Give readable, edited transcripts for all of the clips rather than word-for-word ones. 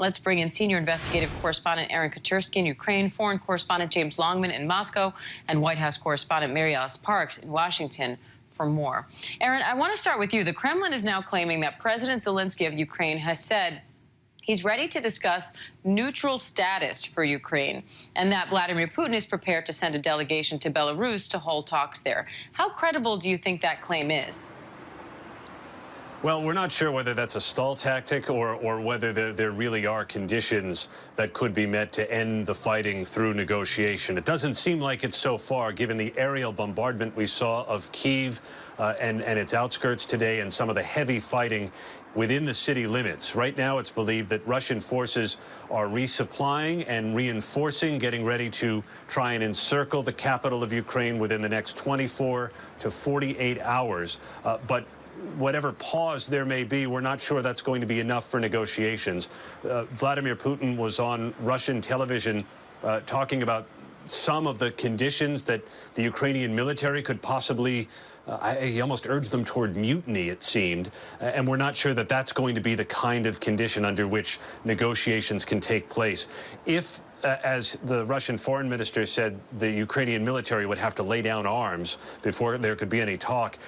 Let's bring in senior investigative correspondent Aaron Katersky in Ukraine, foreign correspondent James Longman in Moscow, and White House correspondent MaryAlice Parks in Washington for more. Aaron, I want to start with you. The Kremlin is now claiming that President Zelenskyy of Ukraine has said he's ready to discuss neutral status for Ukraine, and that Vladimir Putin is prepared to send a delegation to Belarus to hold talks there. How credible do you think that claim is? Well, we're not sure whether that's a stall tactic or whether there really are conditions that could be met to end the fighting through negotiation. It doesn't seem like it so far, given the aerial bombardment we saw of Kiev and its outskirts today and some of the heavy fighting within the city limits. Right now, it's believed that Russian forces are resupplying and reinforcing, getting ready to try and encircle the capital of Ukraine within the next 24 to 48 hours. But whatever pause there may be, we're not sure that's going to be enough for negotiations. Vladimir Putin was on Russian television talking about some of the conditions that the Ukrainian military could possibly he almost urged them toward mutiny, it seemed, and we're not sure that that's going to be the kind of condition under which negotiations can take place. If, as the Russian foreign minister said, the Ukrainian military would have to lay down arms before there could be any talk,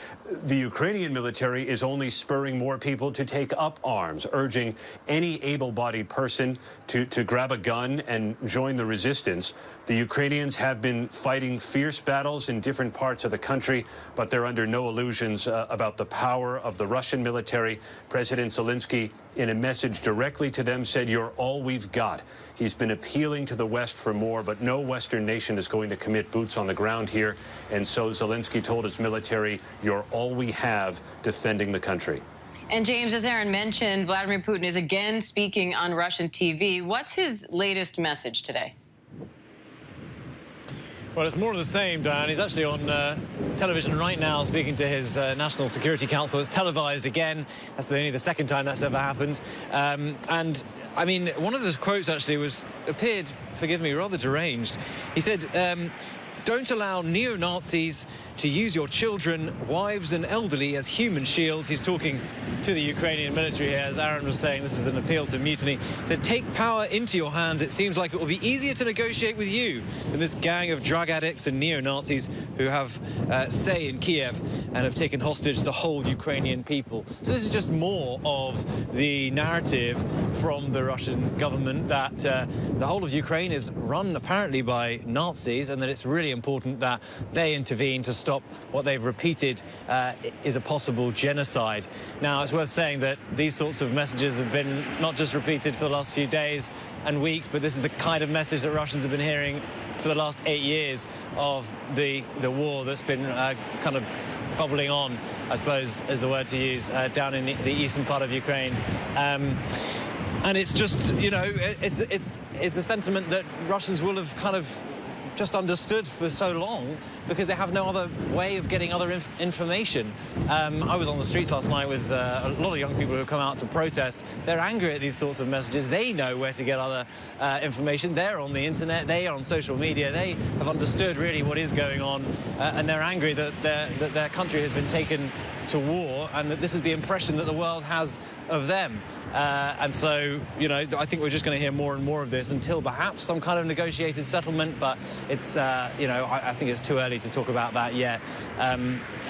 the Ukrainian military is only spurring more people to take up arms, urging any able-bodied person to grab a gun and join the resistance. The Ukrainians have been fighting fierce battles in different parts of the country, but they're under no illusions about the power of the Russian military. President Zelenskyy, in a message directly to them, said, "You're all we've got." He's been appealing to the West for more, but no Western nation is going to commit boots on the ground here. And so Zelenskyy told his military, "You're all we have defending the country." And James, as Aaron mentioned, Vladimir Putin is again speaking on Russian TV. What's his latest message today? Well, it's more of the same, Diane. He's actually on television right now speaking to his National Security Council. It's televised again. That's only the second time that's ever happened. And, I mean, one of the quotes actually appeared, forgive me, rather deranged. He said, "Don't allow neo-Nazis to use your children, wives and elderly as human shields." He's talking to the Ukrainian military here. As Aaron was saying, this is an appeal to mutiny. To take power into your hands, it seems like it will be easier to negotiate with you than this gang of drug addicts and neo-Nazis who have say in Kiev and have taken hostage the whole Ukrainian people. So this is just more of the narrative from the Russian government that the whole of Ukraine is run apparently by Nazis, and that it's really important that they intervene to stop what they've repeated is a possible genocide. Now, it's worth saying that these sorts of messages have been not just repeated for the last few days and weeks, but this is the kind of message that Russians have been hearing for the last 8 years of the war that's been kind of bubbling on, I suppose is the word to use, down in the eastern part of Ukraine. And it's just, you know, it's a sentiment that Russians will have kind of just understood for so long because they have no other way of getting other information. I was on the streets last night with a lot of young people who have come out to protest. They're angry at these sorts of messages. They know where to get other information. They're on the internet. They are on social media. They have understood really what is going on, and they're angry that their country has been taken to war, and that this is the impression that the world has of them. And so, you know, I think we're just going to hear more and more of this until perhaps some kind of negotiated settlement, but it's, you know, I think it's too early to talk about that yet.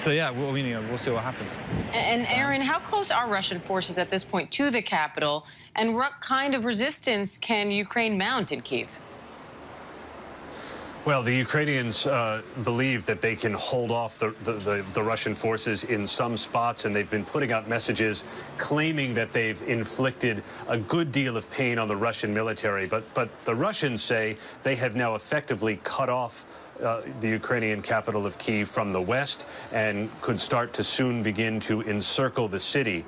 So, yeah, we'll see what happens. And Aaron, how close are Russian forces at this point to the capital, and what kind of resistance can Ukraine mount in Kiev? Well, the Ukrainians believe that they can hold off the Russian forces in some spots, and they've been putting out messages claiming that they've inflicted a good deal of pain on the Russian military. But the Russians say they have now effectively cut off the Ukrainian capital of Kiev from the west and could start to soon begin to encircle the city.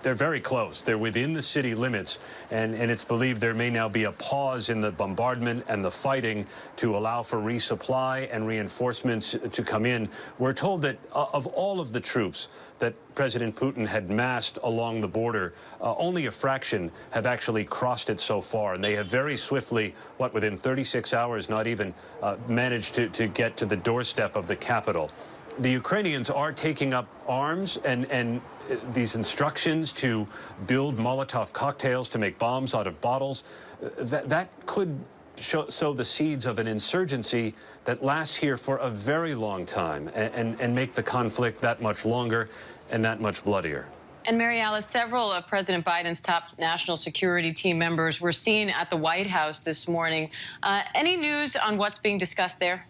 They're very close. They're within the city limits, and it's believed there may now be a pause in the bombardment and the fighting to allow for resupply and reinforcements to come in. We're told that of all of the troops that President Putin had massed along the border, only a fraction have actually crossed it so far, and they have very swiftly, within 36 hours, not even managed to get to the doorstep of the capital. the Ukrainians are taking up arms and these instructions to build Molotov cocktails to make bombs out of bottles, that could sow the seeds of an insurgency that lasts here for a very long time and make the conflict that much longer and that much bloodier. And MaryAlice, several of President Biden's top national security team members were seen at the White House this morning. Any news on what's being discussed there?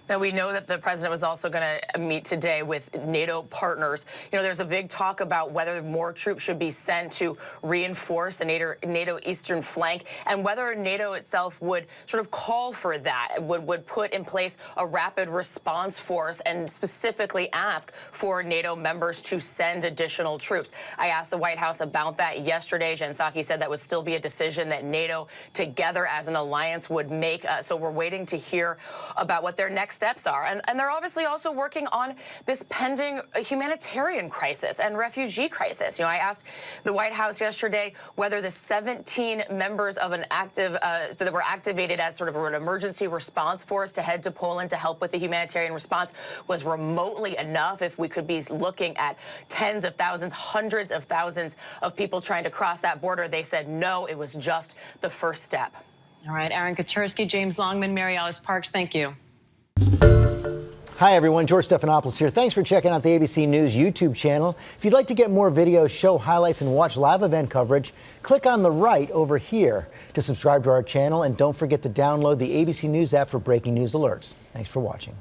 Now, we know that the president was also going to meet today with NATO partners. You know, there's a big talk about whether more troops should be sent to reinforce the NATO eastern flank and whether NATO itself would sort of call for that, would put in place a rapid response force and specifically ask for NATO members to send additional troops. I asked the White House about that yesterday. Jen Psaki said that would still be a decision that NATO together as an alliance would make. So we're waiting to hear about what their next steps are. And they're obviously also working on this pending humanitarian crisis and refugee crisis. You know, I asked the White House yesterday whether the 17 members of an that were activated as sort of an emergency response force to head to Poland to help with the humanitarian response was remotely enough, if we could be looking at tens of thousands, hundreds of thousands of people trying to cross that border. They said no, it was just the first step. All right, Aaron Katersky, James Longman, MaryAlice Parks, thank you. Hi, everyone. George Stephanopoulos here. Thanks for checking out the ABC News YouTube channel. If you'd like to get more videos, show highlights, and watch live event coverage, click on the right over here to subscribe to our channel. And don't forget to download the ABC News app for breaking news alerts. Thanks for watching.